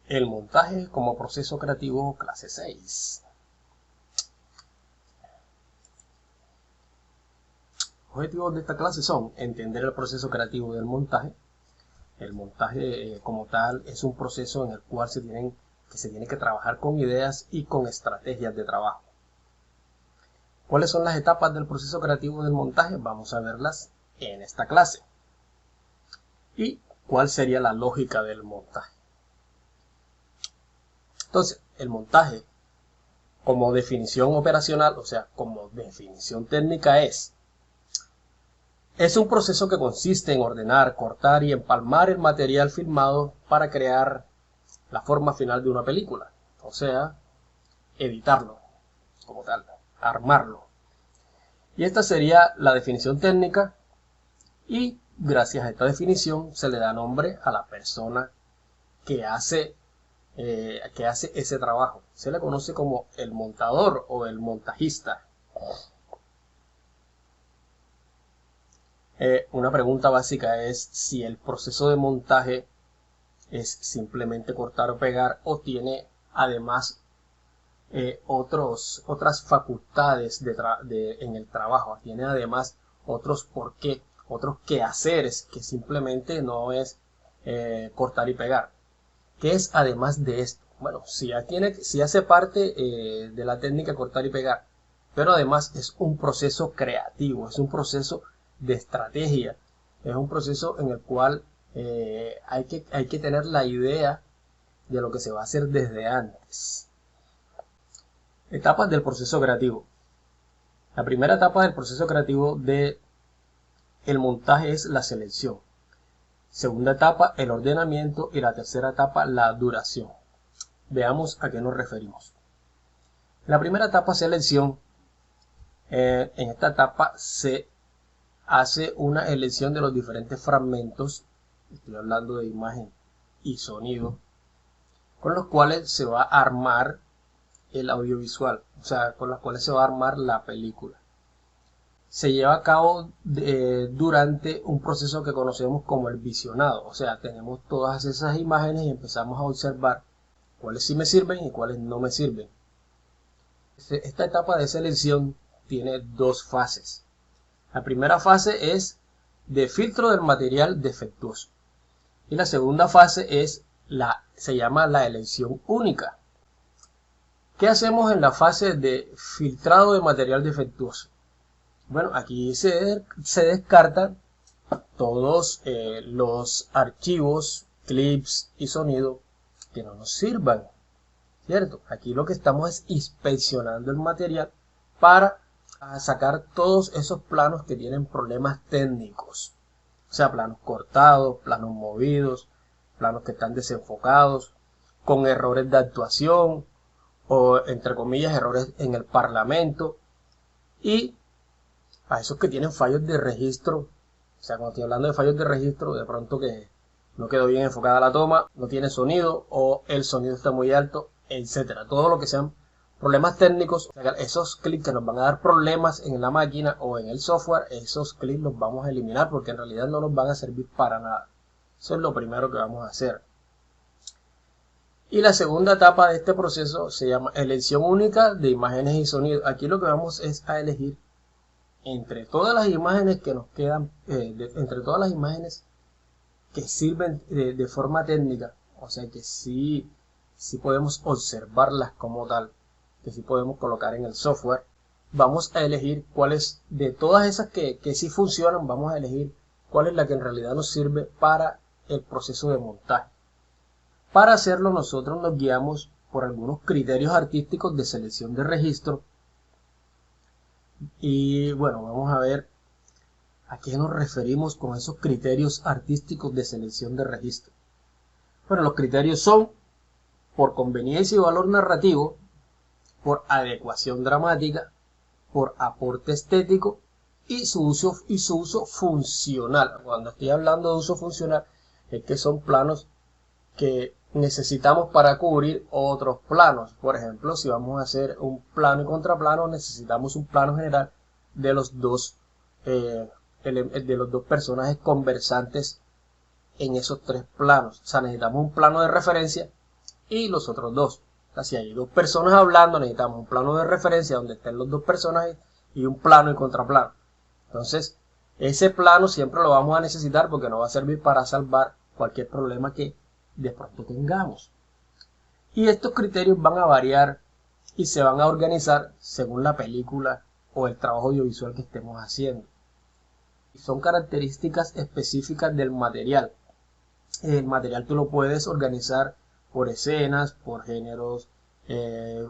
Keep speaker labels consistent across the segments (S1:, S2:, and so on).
S1: El montaje como proceso creativo, clase 6. Objetivos de esta clase son entender el proceso creativo del montaje. El montaje como tal es un proceso en el cual se tiene que trabajar con ideas y con estrategias de trabajo. ¿Cuáles son las etapas del proceso creativo del montaje? Vamos a verlas en esta clase. ¿Y cuál sería la lógica del montaje? Entonces, el montaje como definición operacional, o sea, como definición técnica es un proceso que consiste en ordenar, cortar y empalmar el material filmado para crear la forma final de una película, o sea, editarlo como tal, armarlo. Y esta sería la definición técnica y gracias a esta definición se le da nombre a la persona que hace ese trabajo. Se le conoce como el montador o el montajista. Una pregunta básica es si el proceso de montaje es simplemente cortar o pegar o tiene además otras facultades en el trabajo, tiene además otros quehaceres que simplemente no es cortar y pegar. ¿Qué es además de esto? Bueno, si hace parte de la técnica cortar y pegar, pero además es un proceso creativo, es un proceso de estrategia, es un proceso en el cual hay que tener la idea de lo que se va a hacer desde antes. Etapas del proceso creativo. La primera etapa del proceso creativo de el montaje es la selección. Segunda etapa, el ordenamiento, y la tercera etapa, la duración. Veamos a qué nos referimos. La primera etapa, selección. En esta etapa se hace una elección de los diferentes fragmentos, estoy hablando de imagen y sonido, con los cuales se va a armar el audiovisual, o sea, con los cuales se va a armar la película. Se lleva a cabo durante un proceso que conocemos como el visionado, o sea, tenemos todas esas imágenes y empezamos a observar cuáles sí me sirven y cuáles no me sirven. Esta etapa de selección tiene dos fases. La primera fase es de filtro del material defectuoso y la segunda fase se llama la elección única. ¿Qué hacemos en la fase de filtrado de material defectuoso? Bueno, aquí se descartan todos los archivos, clips y sonido que no nos sirvan, ¿cierto? Aquí lo que estamos es inspeccionando el material para sacar todos esos planos que tienen problemas técnicos, o sea, planos cortados, planos movidos, planos que están desenfocados, con errores de actuación o, entre comillas, errores en el parlamento, y a esos que tienen fallos de registro. O sea, cuando estoy hablando de fallos de registro, de pronto que no quedó bien enfocada la toma, no tiene sonido o el sonido está muy alto, etcétera. Todo lo que sean problemas técnicos, o sea, esos clics que nos van a dar problemas en la máquina o en el software, esos clics los vamos a eliminar porque en realidad no nos van a servir para nada. Eso es lo primero que vamos a hacer. Y la segunda etapa de este proceso se llama elección única de imágenes y sonido. Aquí lo que vamos es a elegir entre todas las imágenes que nos quedan, entre todas las imágenes que sirven de forma técnica, o sea que sí podemos observarlas como tal, que sí podemos colocar en el software, vamos a elegir cuáles de todas esas que sí funcionan, vamos a elegir cuál es la que en realidad nos sirve para el proceso de montaje. Para hacerlo nosotros nos guiamos por algunos criterios artísticos de selección de registro. Y bueno, vamos a ver a qué nos referimos con esos criterios artísticos de selección de registro. Bueno, los criterios son por conveniencia y valor narrativo, por adecuación dramática, por aporte estético y su uso funcional. Cuando estoy hablando de uso funcional es que son planos que necesitamos para cubrir otros planos. Por ejemplo, si vamos a hacer un plano y contraplano, necesitamos un plano general de los dos personajes conversantes en esos tres planos. O sea, necesitamos un plano de referencia y los otros dos. O sea, si hay dos personas hablando, necesitamos un plano de referencia donde estén los dos personajes y un plano y contraplano. Entonces, ese plano siempre lo vamos a necesitar porque nos va a servir para salvar cualquier problema que de pronto tengamos. Y estos criterios van a variar y se van a organizar según la película o el trabajo audiovisual que estemos haciendo. Y son características específicas del material. El material tú lo puedes organizar por escenas, por géneros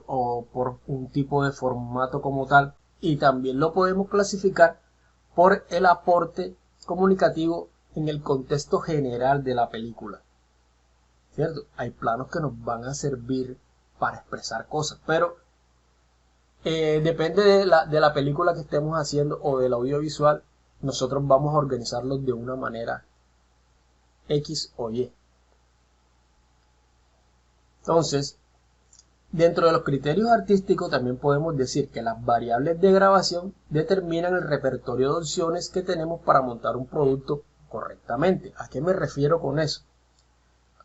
S1: o por un tipo de formato como tal. Y también lo podemos clasificar por el aporte comunicativo en el contexto general de la película. ¿Cierto? Hay planos que nos van a servir para expresar cosas, pero depende de la película que estemos haciendo o del audiovisual, nosotros vamos a organizarlos de una manera X o Y. Entonces, dentro de los criterios artísticos también podemos decir que las variables de grabación determinan el repertorio de opciones que tenemos para montar un producto correctamente. ¿A qué me refiero con eso?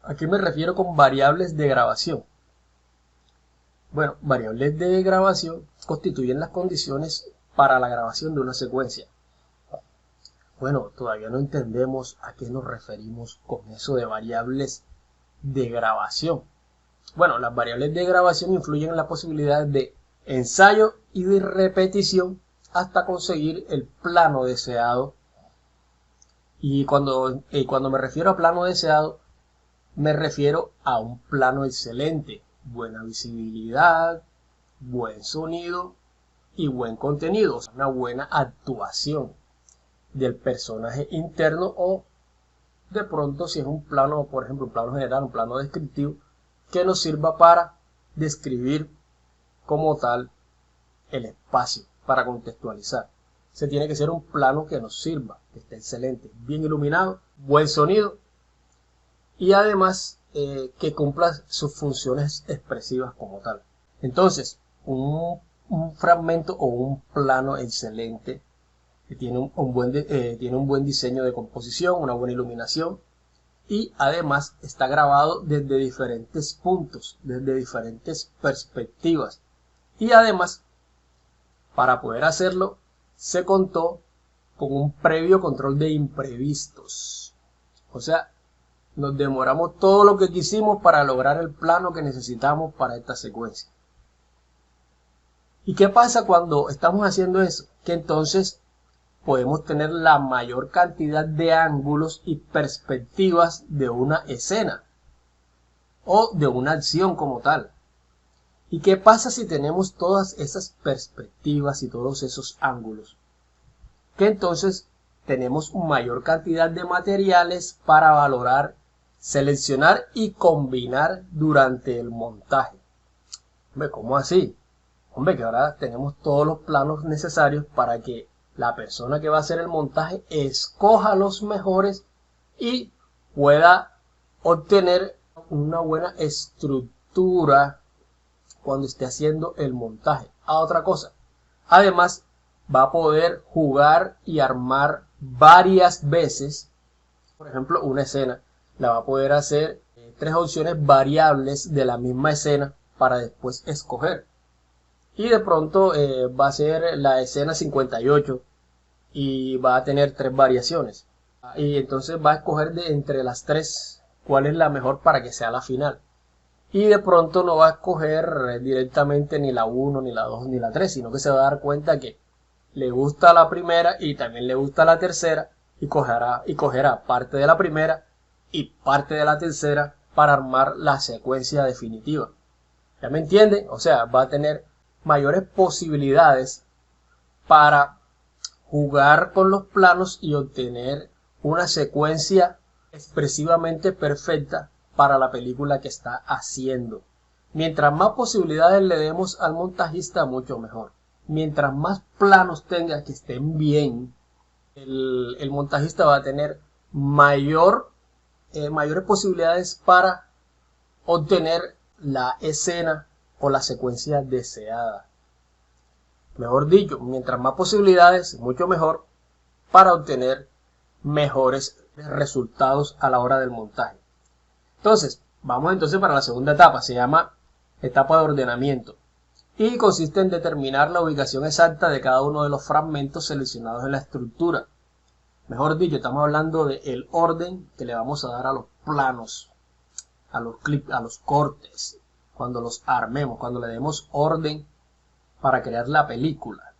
S1: ¿A qué me refiero con variables de grabación? Bueno, variables de grabación constituyen las condiciones para la grabación de una secuencia. Bueno, todavía no entendemos a qué nos referimos con eso de variables de grabación. Bueno, las variables de grabación influyen en la posibilidad de ensayo y de repetición hasta conseguir el plano deseado. Y cuando me refiero a plano deseado, me refiero a un plano excelente, buena visibilidad, buen sonido y buen contenido, o sea, una buena actuación del personaje interno o de pronto si es un plano, por ejemplo, un plano general, un plano descriptivo, que nos sirva para describir como tal el espacio, para contextualizar. Se tiene que ser un plano que nos sirva, que esté excelente, bien iluminado, buen sonido y además que cumpla sus funciones expresivas como tal. Entonces, un fragmento o un plano excelente que tiene un buen diseño de composición, una buena iluminación y además está grabado desde diferentes puntos, desde diferentes perspectivas. Y además, para poder hacerlo, se contó con un previo control de imprevistos. O sea, nos demoramos todo lo que quisimos para lograr el plano que necesitamos para esta secuencia. ¿Y qué pasa cuando estamos haciendo eso? Que entonces podemos tener la mayor cantidad de ángulos y perspectivas de una escena o de una acción como tal. ¿Y qué pasa si tenemos todas esas perspectivas y todos esos ángulos? Que entonces tenemos mayor cantidad de materiales para valorar, seleccionar y combinar durante el montaje. Hombre, ¿cómo así? Hombre, que ahora tenemos todos los planos necesarios para que la persona que va a hacer el montaje escoja los mejores y pueda obtener una buena estructura cuando esté haciendo el montaje. Otra cosa, además va a poder jugar y armar varias veces, por ejemplo, una escena, la va a poder hacer 3 opciones variables de la misma escena para después escoger. Y de pronto va a ser la escena 58 y va a tener 3 variaciones. Y entonces va a escoger entre las 3 cuál es la mejor para que sea la final. Y de pronto no va a escoger directamente ni la 1, ni la 2, ni la 3, sino que se va a dar cuenta que le gusta la primera y también le gusta la tercera y cogerá parte de la primera y parte de la tercera para armar la secuencia definitiva. ¿Ya me entienden? O sea, va a tener mayores posibilidades para jugar con los planos y obtener una secuencia expresivamente perfecta para la película que está haciendo. Mientras más posibilidades le demos al montajista, mucho mejor. Mientras más planos tenga que estén bien, el montajista va a tener mayores posibilidades para obtener la escena o la secuencia deseada. Mejor dicho, mientras más posibilidades, mucho mejor para obtener mejores resultados a la hora del montaje. Entonces, Vamos entonces para la segunda etapa, se llama etapa de ordenamiento y consiste en determinar la ubicación exacta de cada uno de los fragmentos seleccionados en la estructura. Mejor dicho, estamos hablando del orden que le vamos a dar a los planos, a los clips, a los cortes, cuando los armemos, cuando le demos orden para crear la película.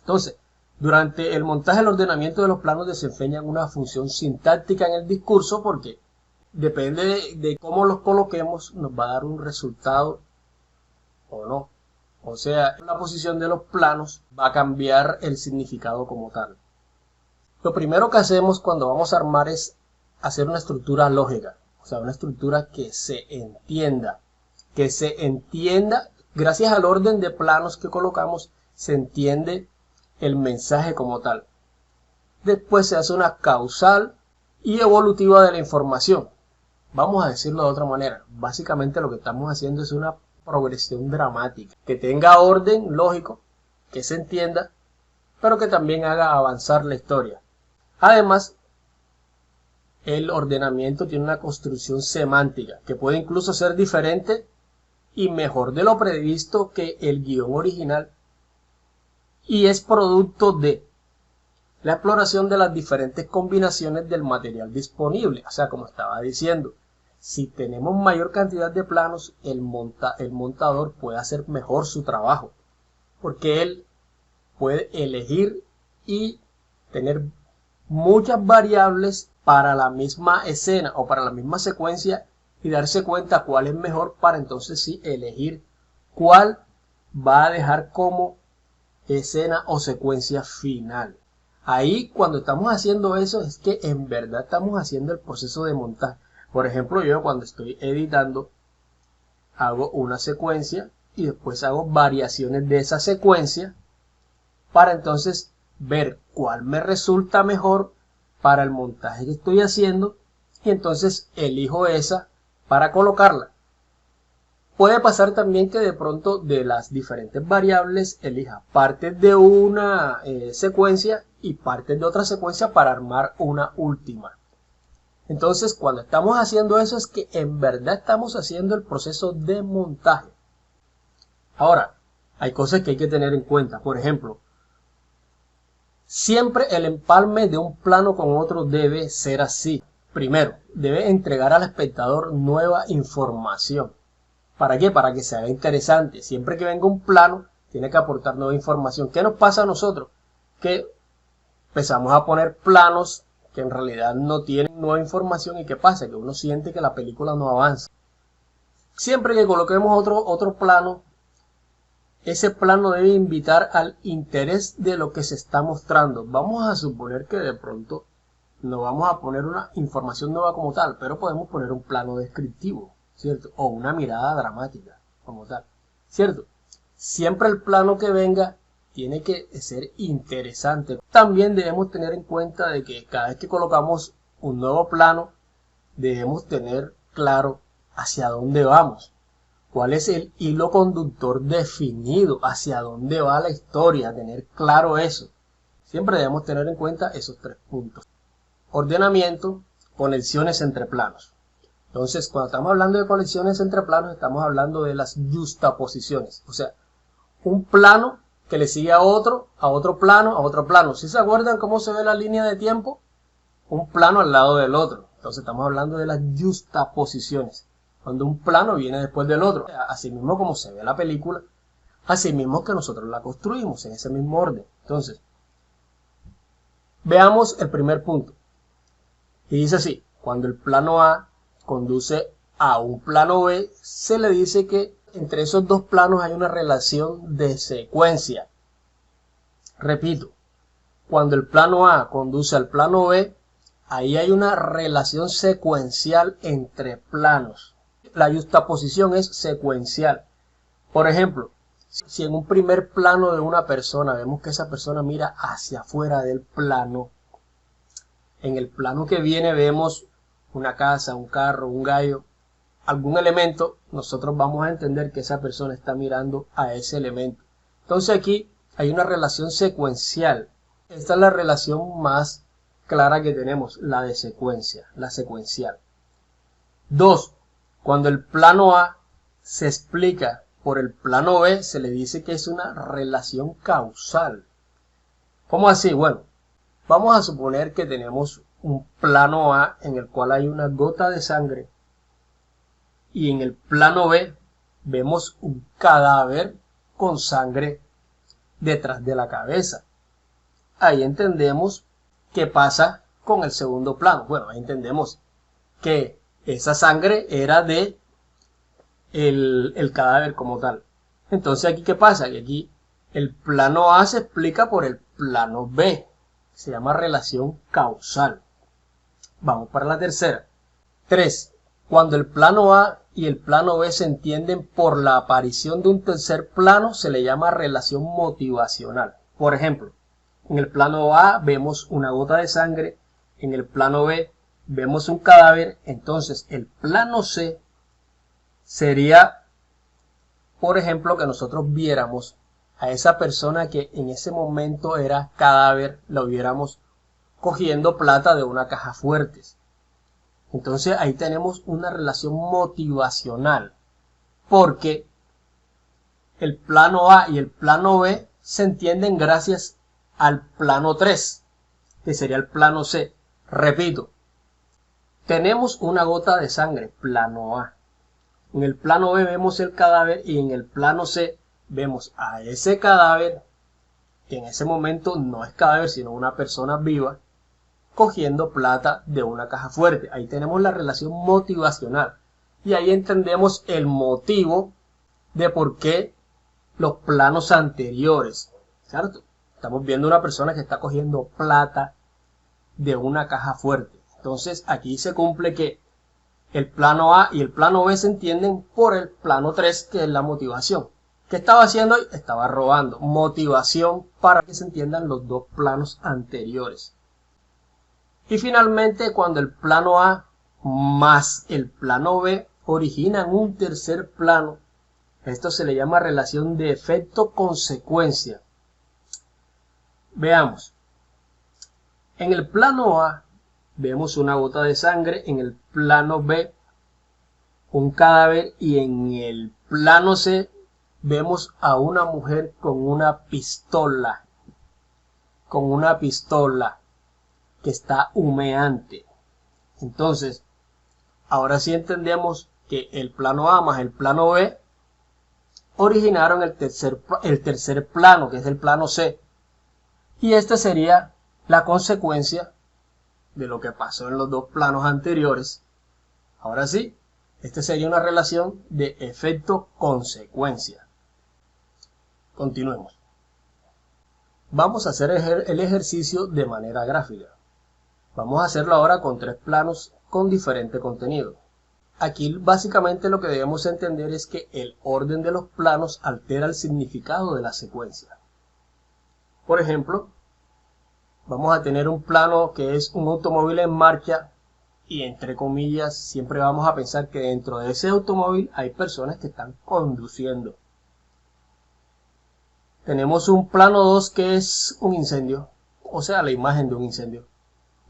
S1: Entonces, durante el montaje, el ordenamiento de los planos desempeñan una función sintáctica en el discurso porque depende de cómo los coloquemos, nos va a dar un resultado o no. O sea, la posición de los planos va a cambiar el significado como tal. Lo primero que hacemos cuando vamos a armar es hacer una estructura lógica. O sea, una estructura que se entienda. Que se entienda, gracias al orden de planos que colocamos, se entiende el mensaje como tal. Después se hace una causal y evolutiva de la información. Vamos a decirlo de otra manera. Básicamente lo que estamos haciendo es una progresión dramática. Que tenga orden lógico, que se entienda, pero que también haga avanzar la historia. Además, el ordenamiento tiene una construcción semántica, que puede incluso ser diferente y mejor de lo previsto que el guión original, y es producto de la exploración de las diferentes combinaciones del material disponible. O sea, como estaba diciendo, si tenemos mayor cantidad de planos, el montador puede hacer mejor su trabajo, porque él puede elegir y tener muchas variables para la misma escena o para la misma secuencia y darse cuenta cuál es mejor para entonces sí elegir cuál va a dejar como escena o secuencia final. Ahí cuando estamos haciendo eso es que en verdad estamos haciendo el proceso de montaje. Por ejemplo, yo cuando estoy editando hago una secuencia y después hago variaciones de esa secuencia para entonces ver cuál me resulta mejor para el montaje que estoy haciendo y entonces elijo esa para colocarla. Puede pasar también que de pronto de las diferentes variables elija partes de una secuencia y partes de otra secuencia para armar una última. Entonces, cuando estamos haciendo eso es que en verdad estamos haciendo el proceso de montaje. Ahora, hay cosas que hay que tener en cuenta. Por ejemplo, siempre el empalme de un plano con otro debe ser así. Primero, debe entregar al espectador nueva información. ¿Para qué? Para que se haga interesante. Siempre que venga un plano, tiene que aportar nueva información. ¿Qué nos pasa a nosotros? Que empezamos a poner planos que en realidad no tienen nueva información. ¿Y qué pasa? Que uno siente que la película no avanza. Siempre que coloquemos otro plano, ese plano debe invitar al interés de lo que se está mostrando. Vamos a suponer que de pronto no vamos a poner una información nueva como tal, pero podemos poner un plano descriptivo, ¿cierto? O una mirada dramática como tal, ¿cierto? Siempre el plano que venga tiene que ser interesante. También debemos tener en cuenta de que cada vez que colocamos un nuevo plano, debemos tener claro hacia dónde vamos. ¿Cuál es el hilo conductor definido? ¿Hacia dónde va la historia? Tener claro eso. Siempre debemos tener en cuenta esos tres puntos. Ordenamiento, conexiones entre planos. Entonces, cuando estamos hablando de conexiones entre planos, estamos hablando de las yuxtaposiciones. O sea, un plano que le sigue a otro plano, a otro plano. ¿Sí se acuerdan cómo se ve la línea de tiempo? Un plano al lado del otro. Entonces, estamos hablando de las yuxtaposiciones. Cuando un plano viene después del otro. Así mismo como se ve la película, así mismo que nosotros la construimos en ese mismo orden. Entonces, veamos el primer punto. Y dice así, cuando el plano A conduce a un plano B, se le dice que entre esos dos planos hay una relación de secuencia. Repito, cuando el plano A conduce al plano B, ahí hay una relación secuencial entre planos. La yuxtaposición es secuencial. Por ejemplo, si en un primer plano de una persona vemos que esa persona mira hacia afuera del plano, en el plano que viene vemos una casa, un carro, un gallo, algún elemento, nosotros vamos a entender que esa persona está mirando a ese elemento. Entonces aquí hay una relación secuencial. Esta es la relación más clara que tenemos, la de secuencia, la secuencial. 2. Cuando el plano A se explica por el plano B, se le dice que es una relación causal. ¿Cómo así? Bueno, vamos a suponer que tenemos un plano A en el cual hay una gota de sangre y en el plano B vemos un cadáver con sangre detrás de la cabeza. Ahí entendemos qué pasa con el segundo plano. Bueno, ahí entendemos que esa sangre era de el cadáver como tal. Entonces aquí qué pasa, que aquí el plano A se explica por el plano B, se llama relación causal. Vamos para la tercera. 3. Cuando el plano A y el plano B se entienden por la aparición de un tercer plano, se le llama relación motivacional. Por ejemplo, en el plano A vemos una gota de sangre, en el plano B vemos un cadáver, entonces el plano C sería, por ejemplo, que nosotros viéramos a esa persona que en ese momento era cadáver, lo viéramos cogiendo plata de una caja fuertes. Entonces ahí tenemos una relación motivacional, porque el plano A y el plano B se entienden gracias al plano 3, que sería el plano C. Repito, tenemos una gota de sangre, plano A. En el plano B vemos el cadáver y en el plano C vemos a ese cadáver, que en ese momento no es cadáver sino una persona viva, cogiendo plata de una caja fuerte. Ahí tenemos la relación motivacional y ahí entendemos el motivo de por qué los planos anteriores, ¿cierto? Estamos viendo una persona que está cogiendo plata de una caja fuerte. Entonces aquí se cumple que el plano A y el plano B se entienden por el plano 3, que es la motivación. ¿Qué estaba haciendo hoy? Estaba robando. Motivación para que se entiendan los dos planos anteriores. Y finalmente, cuando el plano A más el plano B originan un tercer plano, esto se le llama relación de efecto-consecuencia. Veamos. En el plano A vemos una gota de sangre, en el plano B un cadáver y en el plano C vemos a una mujer con una pistola que está humeante. Entonces, ahora sí entendemos que el plano A más el plano B originaron el tercer plano, que es el plano C. Y esta sería la consecuencia de lo que pasó en los dos planos anteriores. Ahora sí, esta sería una relación de efecto-consecuencia. Continuemos. Vamos a hacer el ejercicio de manera gráfica. Vamos a hacerlo ahora con 3 planos con diferente contenido. Aquí básicamente lo que debemos entender es que el orden de los planos altera el significado de la secuencia. Por ejemplo, vamos a tener un plano que es un automóvil en marcha y entre comillas siempre vamos a pensar que dentro de ese automóvil hay personas que están conduciendo. Tenemos un plano 2 que es un incendio, o sea, la imagen de un incendio.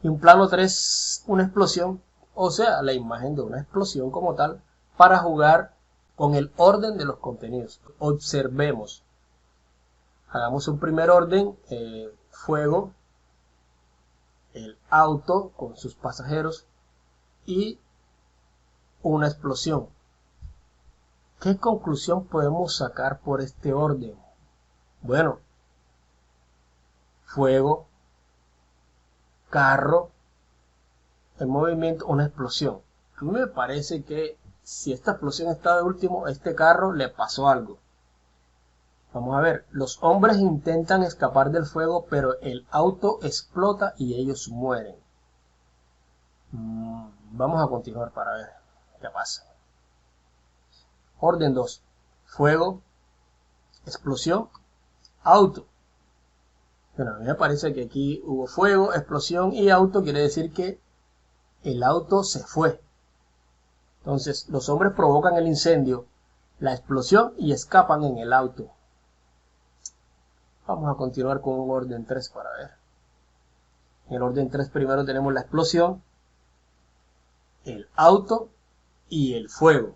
S1: Y un plano 3, una explosión, o sea, la imagen de una explosión como tal, para jugar con el orden de los contenidos. Observemos. Hagamos un primer orden, fuego, el auto con sus pasajeros y una explosión. ¿Qué conclusión podemos sacar por este orden? Bueno, fuego, carro, el movimiento, una explosión. A mí me parece que si esta explosión está de último, a este carro le pasó algo. Vamos a ver, los hombres intentan escapar del fuego, pero el auto explota y ellos mueren. Vamos a continuar para ver qué pasa. Orden 2. Fuego, explosión, auto. Bueno, a mí me parece que aquí hubo fuego, explosión y auto, quiere decir que el auto se fue. Entonces, los hombres provocan el incendio, la explosión y escapan en el auto. Vamos a continuar con un orden 3 para ver. En el orden 3 primero tenemos la explosión, el auto y el fuego.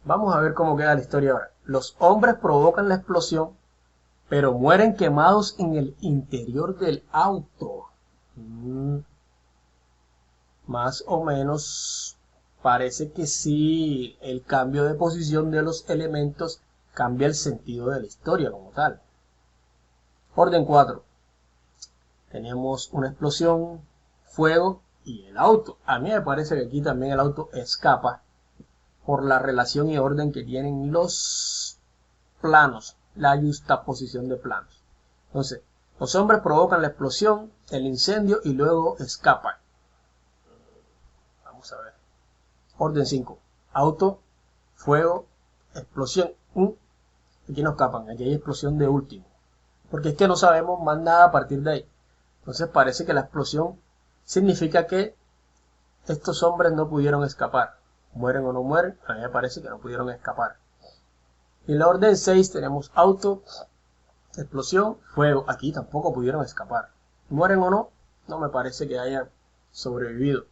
S1: Vamos a ver cómo queda la historia ahora. Los hombres provocan la explosión, pero mueren quemados en el interior del auto. Más o menos parece que sí, el cambio de posición de los elementos cambia el sentido de la historia como tal. Orden 4. Tenemos una explosión, fuego y el auto. A mí me parece que aquí también el auto escapa por la relación y orden que tienen los planos, la yuxtaposición de planos. Entonces, los hombres provocan la explosión, el incendio y luego escapan. Vamos a ver. Orden 5. Auto, fuego, explosión. Aquí no escapan, aquí hay explosión de último. Porque es que no sabemos más nada a partir de ahí. Entonces parece que la explosión significa que estos hombres no pudieron escapar. Mueren o no mueren, a mí me parece que no pudieron escapar. En la orden 6 tenemos auto, explosión, fuego. Aquí tampoco pudieron escapar. Mueren o no, no me parece que hayan sobrevivido.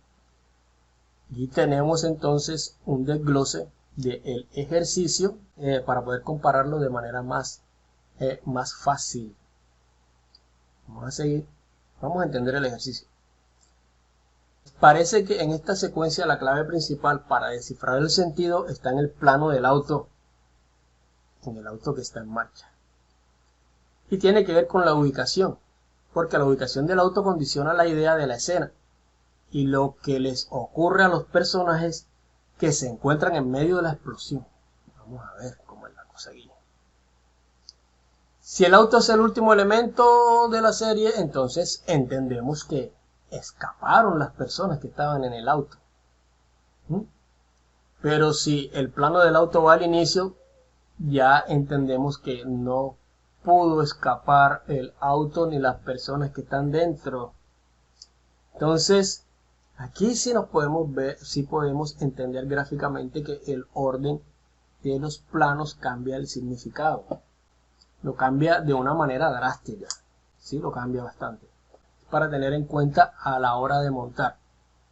S1: Y tenemos entonces un desglose del ejercicio para poder compararlo de manera más fácil. Vamos a seguir. Vamos a entender el ejercicio. Parece que en esta secuencia la clave principal para descifrar el sentido está en el plano del auto, en el auto que está en marcha. Y tiene que ver con la ubicación, porque la ubicación del auto condiciona la idea de la escena y lo que les ocurre a los personajes que se encuentran en medio de la explosión. Vamos a ver cómo es la cosa aquí. Si el auto es el último elemento de la serie, entonces entendemos que escaparon las personas que estaban en el auto. Pero si el plano del auto va al inicio, ya entendemos que no pudo escapar el auto ni las personas que están dentro. Entonces, aquí sí nos podemos ver, sí podemos entender gráficamente que el orden de los planos cambia el significado. Lo cambia de una manera drástica. Sí, lo cambia bastante. Para tener en cuenta a la hora de montar.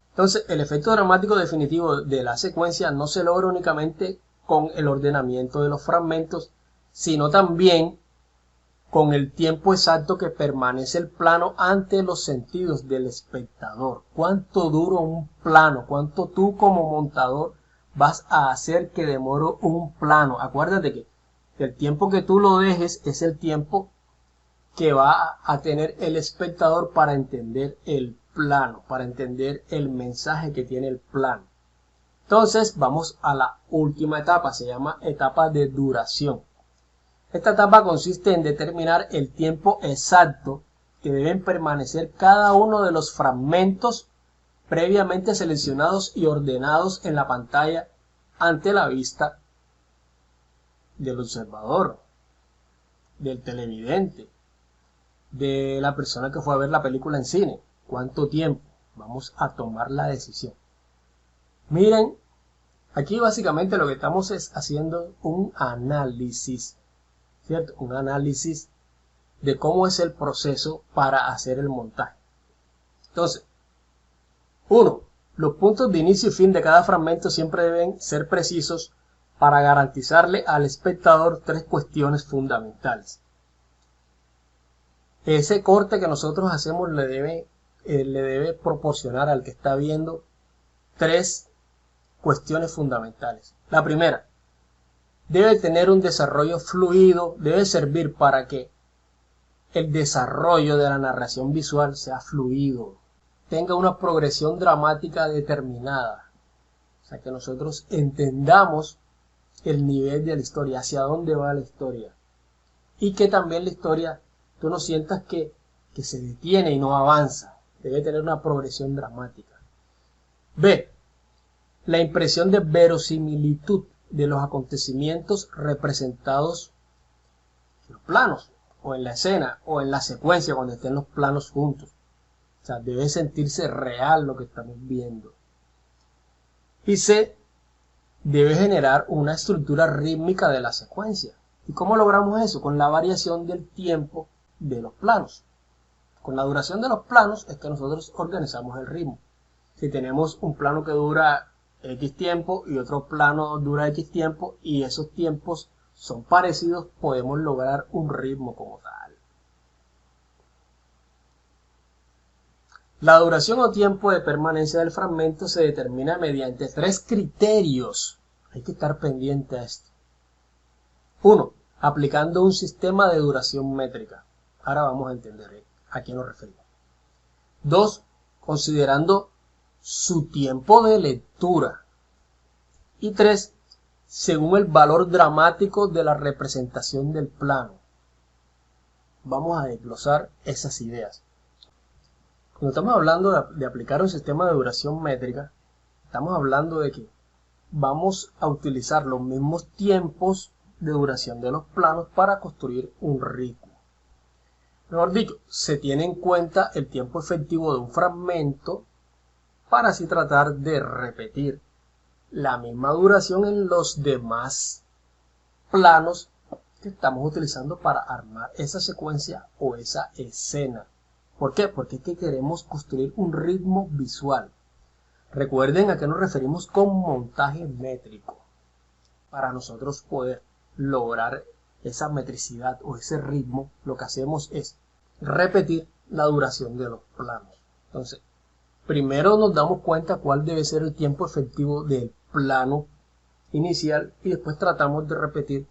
S1: Entonces, el efecto dramático definitivo de la secuencia no se logra únicamente con el ordenamiento de los fragmentos, sino también con el tiempo exacto que permanece el plano ante los sentidos del espectador. ¿Cuánto dura un plano? ¿Cuánto tú como montador vas a hacer que demore un plano? Acuérdate que el tiempo que tú lo dejes es el tiempo que va a tener el espectador para entender el plano, para entender el mensaje que tiene el plano. Entonces vamos a la última etapa, se llama etapa de duración. Esta etapa consiste en determinar el tiempo exacto que deben permanecer cada uno de los fragmentos previamente seleccionados y ordenados en la pantalla ante la vista del observador, del televidente, de la persona que fue a ver la película en cine. ¿Cuánto tiempo? Vamos a tomar la decisión. Miren, aquí básicamente lo que estamos es haciendo un análisis, ¿cierto? Un análisis de cómo es el proceso para hacer el montaje. Entonces, 1. Los puntos de inicio y fin de cada fragmento siempre deben ser precisos para garantizarle al espectador 3 cuestiones fundamentales. Ese corte que nosotros hacemos le debe proporcionar al que está viendo 3 cuestiones fundamentales. La primera, debe tener un desarrollo fluido, debe servir para que el desarrollo de la narración visual sea fluido, tenga una progresión dramática determinada. O sea, que nosotros entendamos el nivel de la historia, hacia dónde va la historia. Y que también la historia, tú no sientas que se detiene y no avanza. Debe tener una progresión dramática. B. La impresión de verosimilitud de los acontecimientos representados en los planos, o en la escena, o en la secuencia cuando estén los planos juntos. O sea, debe sentirse real lo que estamos viendo. Y C. Debe generar una estructura rítmica de la secuencia. ¿Y cómo logramos eso? Con la variación del tiempo de los planos. Con la duración de los planos es que nosotros organizamos el ritmo. Si tenemos un plano que dura X tiempo y otro plano dura X tiempo y esos tiempos son parecidos, podemos lograr un ritmo como tal. La duración o tiempo de permanencia del fragmento se determina mediante 3 criterios. Hay que estar pendiente a esto. 1. Aplicando un sistema de duración métrica. Ahora vamos a entender a qué nos referimos. 2. Considerando su tiempo de lectura. Y 3. Según el valor dramático de la representación del plano. Vamos a desglosar esas ideas. Cuando estamos hablando de aplicar un sistema de duración métrica, estamos hablando de que vamos a utilizar los mismos tiempos de duración de los planos para construir un ritmo. Mejor dicho, se tiene en cuenta el tiempo efectivo de un fragmento para así tratar de repetir la misma duración en los demás planos que estamos utilizando para armar esa secuencia o esa escena. ¿Por qué? Porque es que queremos construir un ritmo visual. Recuerden a qué nos referimos con montaje métrico. Para nosotros poder lograr esa metricidad o ese ritmo, lo que hacemos es repetir la duración de los planos. Entonces, primero nos damos cuenta cuál debe ser el tiempo efectivo del plano inicial y después tratamos de repetir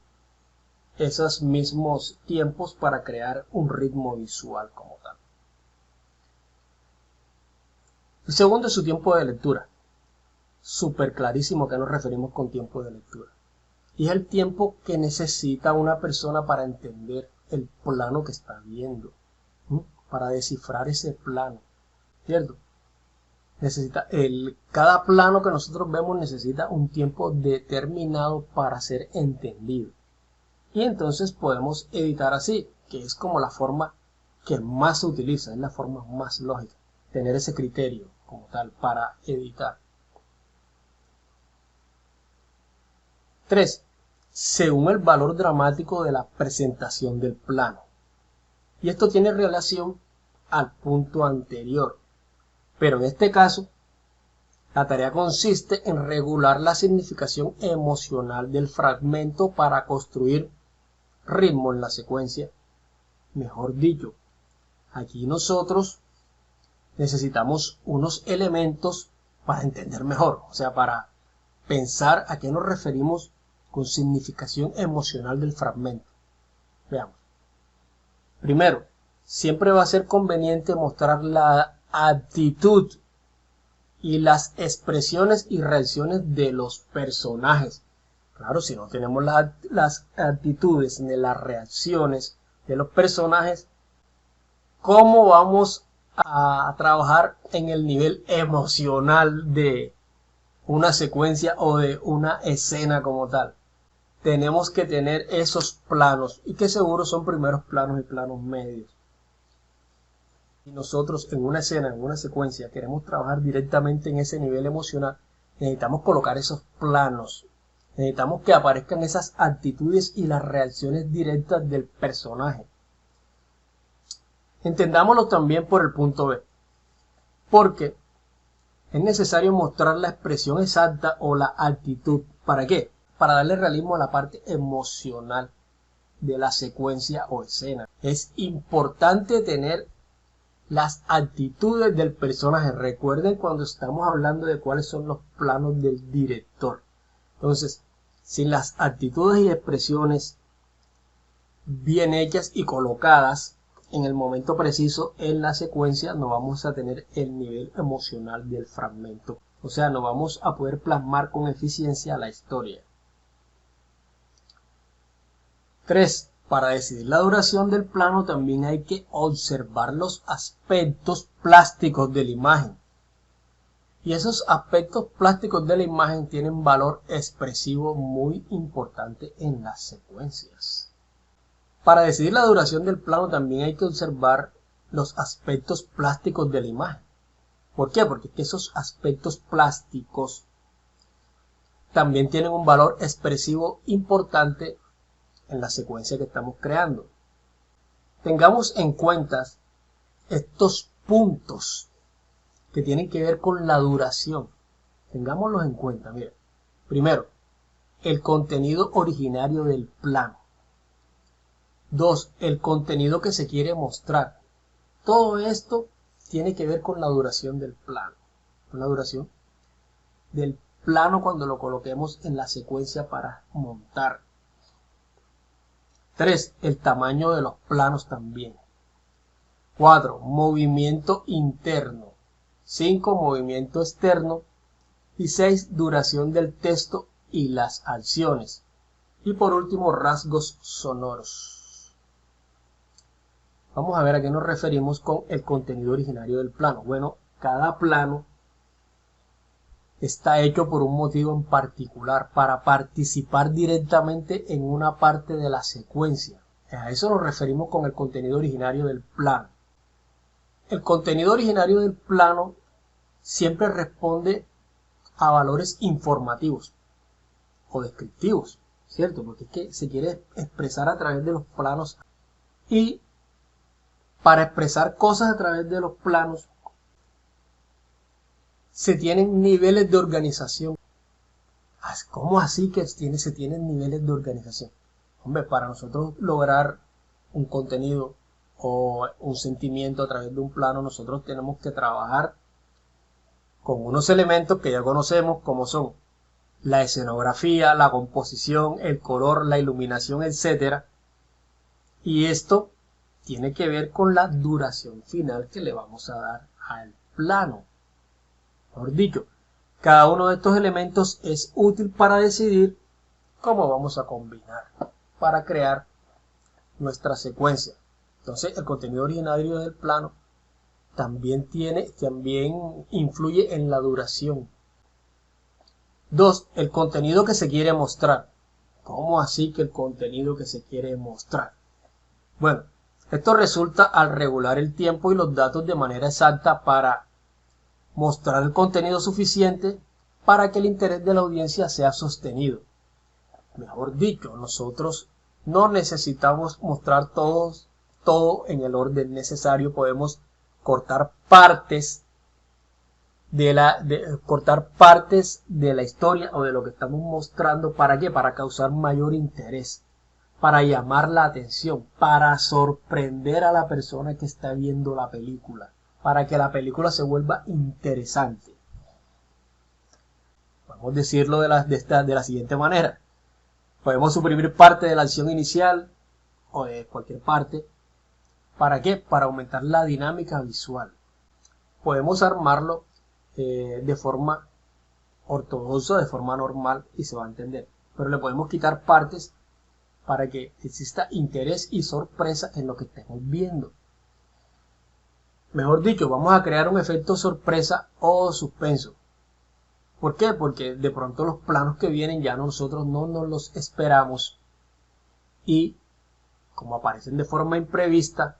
S1: esos mismos tiempos para crear un ritmo visual como tal. El segundo es su tiempo de lectura. Súper clarísimo a qué nos referimos con tiempo de lectura. Y es el tiempo que necesita una persona para entender el plano que está viendo, para descifrar ese plano, ¿cierto? Cada plano que nosotros vemos necesita un tiempo determinado para ser entendido. Y entonces podemos editar así, que es como la forma que más se utiliza, es la forma más lógica, tener ese criterio como tal para editar. 3. Según el valor dramático de la presentación del plano. Y esto tiene relación al punto anterior. Pero en este caso, la tarea consiste en regular la significación emocional del fragmento para construir ritmo en la secuencia. Mejor dicho, aquí nosotros necesitamos unos elementos para entender mejor, o sea, para pensar a qué nos referimos con significación emocional del fragmento. Veamos. Primero, siempre va a ser conveniente mostrar la actitud y las expresiones y reacciones de los personajes. Claro, si no tenemos las actitudes ni las reacciones de los personajes, ¿cómo vamos a trabajar en el nivel emocional de una secuencia o de una escena como tal? Tenemos que tener esos planos y que seguro son primeros planos y planos medios. Si nosotros en una escena, en una secuencia, queremos trabajar directamente en ese nivel emocional, necesitamos colocar esos planos. Necesitamos que aparezcan esas actitudes y las reacciones directas del personaje. Entendámoslo también por el punto B. Porque es necesario mostrar la expresión exacta o la actitud. ¿Para qué? Para darle realismo a la parte emocional de la secuencia o escena. Es importante tener las actitudes del personaje. Recuerden cuando estamos hablando de cuáles son los planos del director. Entonces, sin las actitudes y expresiones bien hechas y colocadas en el momento preciso en la secuencia, no vamos a tener el nivel emocional del fragmento. O sea, no vamos a poder plasmar con eficiencia la historia. 3. Para decidir la duración del plano también hay que observar los aspectos plásticos de la imagen. Y esos aspectos plásticos de la imagen tienen valor expresivo muy importante en las secuencias. Para decidir la duración del plano también hay que observar los aspectos plásticos de la imagen. ¿Por qué? Porque esos aspectos plásticos también tienen un valor expresivo importante en la secuencia que estamos creando. Tengamos en cuenta estos puntos que tienen que ver con la duración. Tengámoslos en cuenta. Mira, primero, el contenido originario del plano. 2. El contenido que se quiere mostrar. Todo esto tiene que ver con la duración del plano. Con la duración del plano cuando lo coloquemos en la secuencia para montar. 3. El tamaño de los planos también. 4. Movimiento interno. 5. Movimiento externo. Y 6. Duración del texto y las acciones. Y por último, rasgos sonoros. Vamos a ver a qué nos referimos con el contenido originario del plano. Bueno, cada plano está hecho por un motivo en particular, para participar directamente en una parte de la secuencia. A eso nos referimos con el contenido originario del plano. El contenido originario del plano siempre responde a valores informativos o descriptivos, ¿cierto? Porque es que se quiere expresar a través de los planos, y para expresar cosas a través de los planos se tienen niveles de organización. ¿Cómo así que se tienen niveles de organización? Hombre, para nosotros lograr un contenido o un sentimiento a través de un plano, nosotros tenemos que trabajar con unos elementos que ya conocemos, como son la escenografía, la composición, el color, la iluminación, etc. Y esto tiene que ver con la duración final que le vamos a dar al plano. Mejor dicho, cada uno de estos elementos es útil para decidir cómo vamos a combinar para crear nuestra secuencia. Entonces, el contenido originario del plano también influye en la duración. 2. El contenido que se quiere mostrar. ¿Cómo así que el contenido que se quiere mostrar? Bueno, esto resulta al regular el tiempo y los datos de manera exacta para mostrar el contenido suficiente para que el interés de la audiencia sea sostenido. Mejor dicho, nosotros no necesitamos mostrar todo en el orden necesario. Podemos cortar partes de la historia o de lo que estamos mostrando. ¿Para qué? Para causar mayor interés, para llamar la atención, para sorprender a la persona que está viendo la película, para que la película se vuelva interesante. Podemos decirlo de la siguiente manera. Podemos suprimir parte de la acción inicial o de cualquier parte. ¿Para qué? Para aumentar la dinámica visual. Podemos armarlo de forma ortodoxa, de forma normal, y se va a entender. Pero le podemos quitar partes para que exista interés y sorpresa en lo que estemos viendo. Mejor dicho, vamos a crear un efecto sorpresa o suspenso. ¿Por qué? Porque de pronto los planos que vienen ya nosotros no nos los esperamos, y como aparecen de forma imprevista,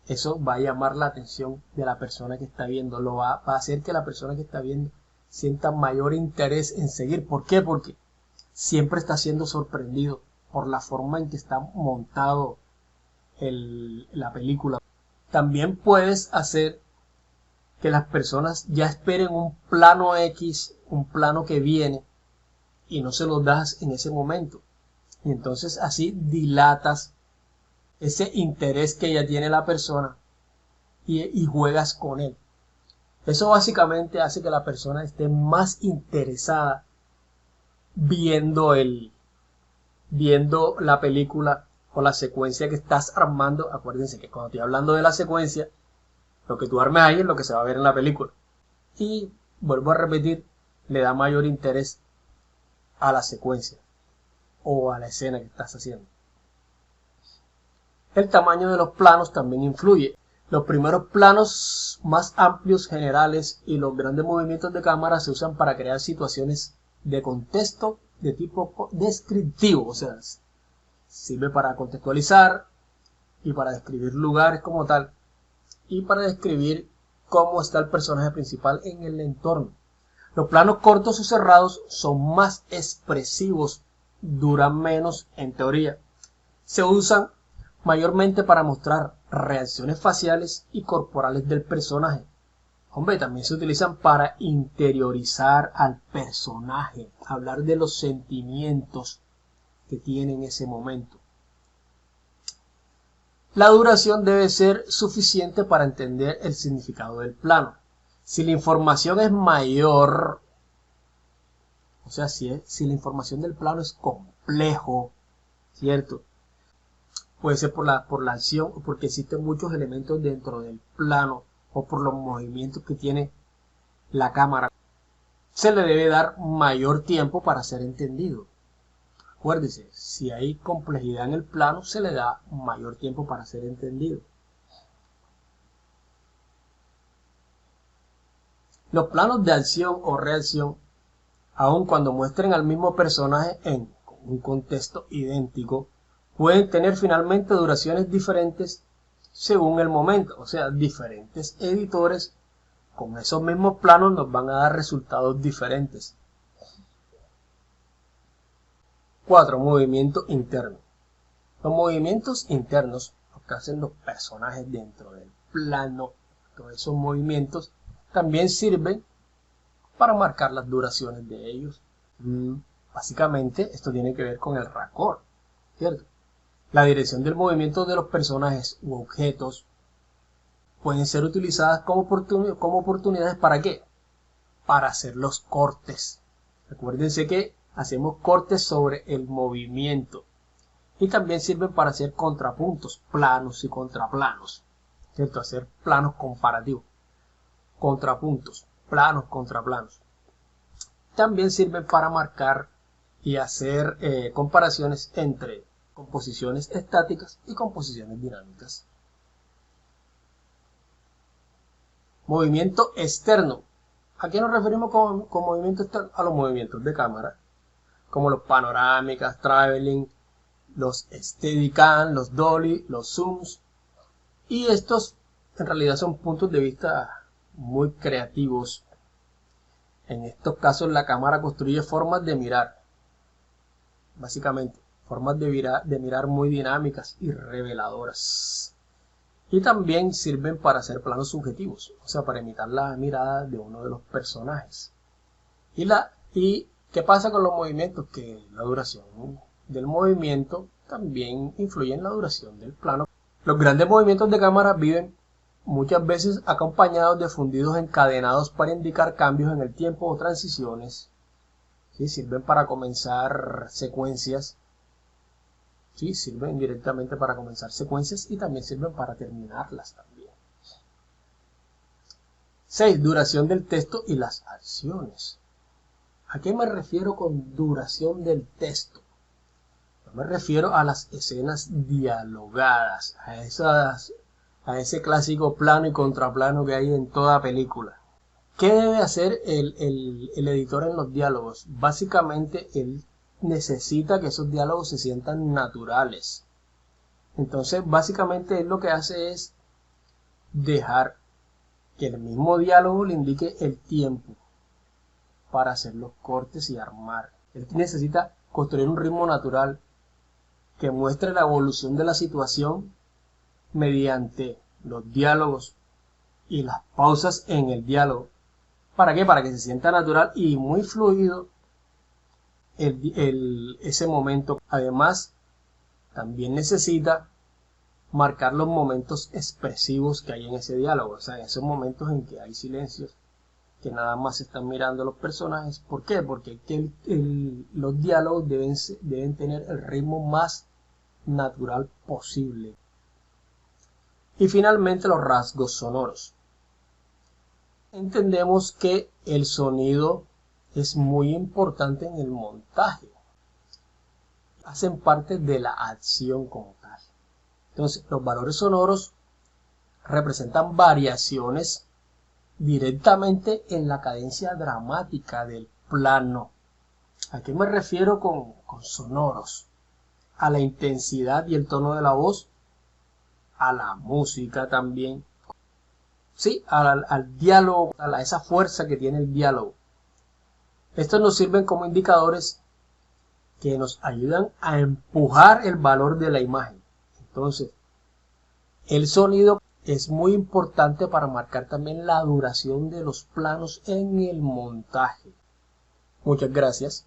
S1: eso va a llamar la atención de la persona que está viendo, va a hacer que la persona que está viendo sienta mayor interés en seguir. ¿Por qué? Porque siempre está siendo sorprendido por la forma en que está montado la película. También puedes hacer que las personas ya esperen un plano X, un plano que viene, y no se lo das en ese momento. Y entonces así dilatas ese interés que ya tiene la persona y juegas con él. Eso básicamente hace que la persona esté más interesada viendo la película o la secuencia que estás armando. Acuérdense que cuando estoy hablando de la secuencia, lo que tú armes ahí es lo que se va a ver en la película. Y vuelvo a repetir, le da mayor interés a la secuencia o a la escena que estás haciendo. El tamaño de los planos también influye. Los primeros planos más amplios, generales, y los grandes movimientos de cámara se usan para crear situaciones de contexto de tipo descriptivo. O sea, sirve para contextualizar y para describir lugares como tal, y para describir cómo está el personaje principal en el entorno. Los planos cortos o cerrados son más expresivos, duran menos en teoría. Se usan mayormente para mostrar reacciones faciales y corporales del personaje. Hombre, también se utilizan para interiorizar al personaje, hablar de los sentimientos que tiene en ese momento. La duración debe ser suficiente para entender el significado del plano. Si la información es mayor, o sea, si la información del plano es complejo, ¿cierto? Puede ser por la acción o porque existen muchos elementos dentro del plano o por los movimientos que tiene la cámara. Se le debe dar mayor tiempo para ser entendido. Acuérdese, si hay complejidad en el plano, se le da mayor tiempo para ser entendido. Los planos de acción o reacción, aun cuando muestren al mismo personaje en un contexto idéntico, pueden tener finalmente duraciones diferentes según el momento. O sea, diferentes editores con esos mismos planos nos van a dar resultados diferentes. 4. Movimiento interno. Los movimientos internos, lo que hacen los personajes dentro del plano, todos esos movimientos, también sirven para marcar las duraciones de ellos. Básicamente, esto tiene que ver con el raccord, ¿cierto? La dirección del movimiento de los personajes u objetos pueden ser utilizadas como oportunidades ¿para qué? Para hacer los cortes. Recuérdense que hacemos cortes sobre el movimiento y también sirven para hacer contrapuntos, planos y contraplanos, ¿cierto? Hacer planos comparativos, contrapuntos, planos, contraplanos. También sirven para marcar y hacer comparaciones entre composiciones estáticas y composiciones dinámicas. Movimiento externo. ¿A qué nos referimos con movimiento externo? A los movimientos de cámara, como los panorámicas, traveling, los steadicam, los dolly, los zooms. Y estos en realidad son puntos de vista muy creativos. En estos casos la cámara construye formas de mirar, básicamente, formas de mirar muy dinámicas y reveladoras. Y también sirven para hacer planos subjetivos, o sea, para imitar la mirada de uno de los personajes. ¿Y qué pasa con los movimientos? Que la duración del movimiento también influye en la duración del plano. Los grandes movimientos de cámara viven muchas veces acompañados de fundidos encadenados para indicar cambios en el tiempo o transiciones. ¿Sí? Sirven para comenzar secuencias. Sí, sirven directamente para comenzar secuencias y también sirven para terminarlas también. 6. Duración del texto y las acciones. ¿A qué me refiero con duración del texto? Yo me refiero a las escenas dialogadas, a ese clásico plano y contraplano que hay en toda película. ¿Qué debe hacer el editor en los diálogos? Básicamente, él necesita que esos diálogos se sientan naturales. Entonces, básicamente, él lo que hace es dejar que el mismo diálogo le indique el tiempo para hacer los cortes y armar. Él necesita construir un ritmo natural que muestre la evolución de la situación mediante los diálogos y las pausas en el diálogo. ¿Para qué? Para que se sienta natural y muy fluido ese momento. Además, también necesita marcar los momentos expresivos que hay en ese diálogo, o sea, esos momentos en que hay silencios, que nada más se están mirando los personajes. ¿Por qué? Porque los diálogos deben tener el ritmo más natural posible. Y finalmente los rasgos sonoros. Entendemos que el sonido es muy importante en el montaje. Hacen parte de la acción como tal. Entonces, los valores sonoros representan variaciones directamente en la cadencia dramática del plano. ¿A qué me refiero con sonoros? A la intensidad y el tono de la voz, a la música también, sí, al diálogo, a esa fuerza que tiene el diálogo. Estos nos sirven como indicadores que nos ayudan a empujar el valor de la imagen. Entonces, el sonido es muy importante para marcar también la duración de los planos en el montaje. Muchas gracias.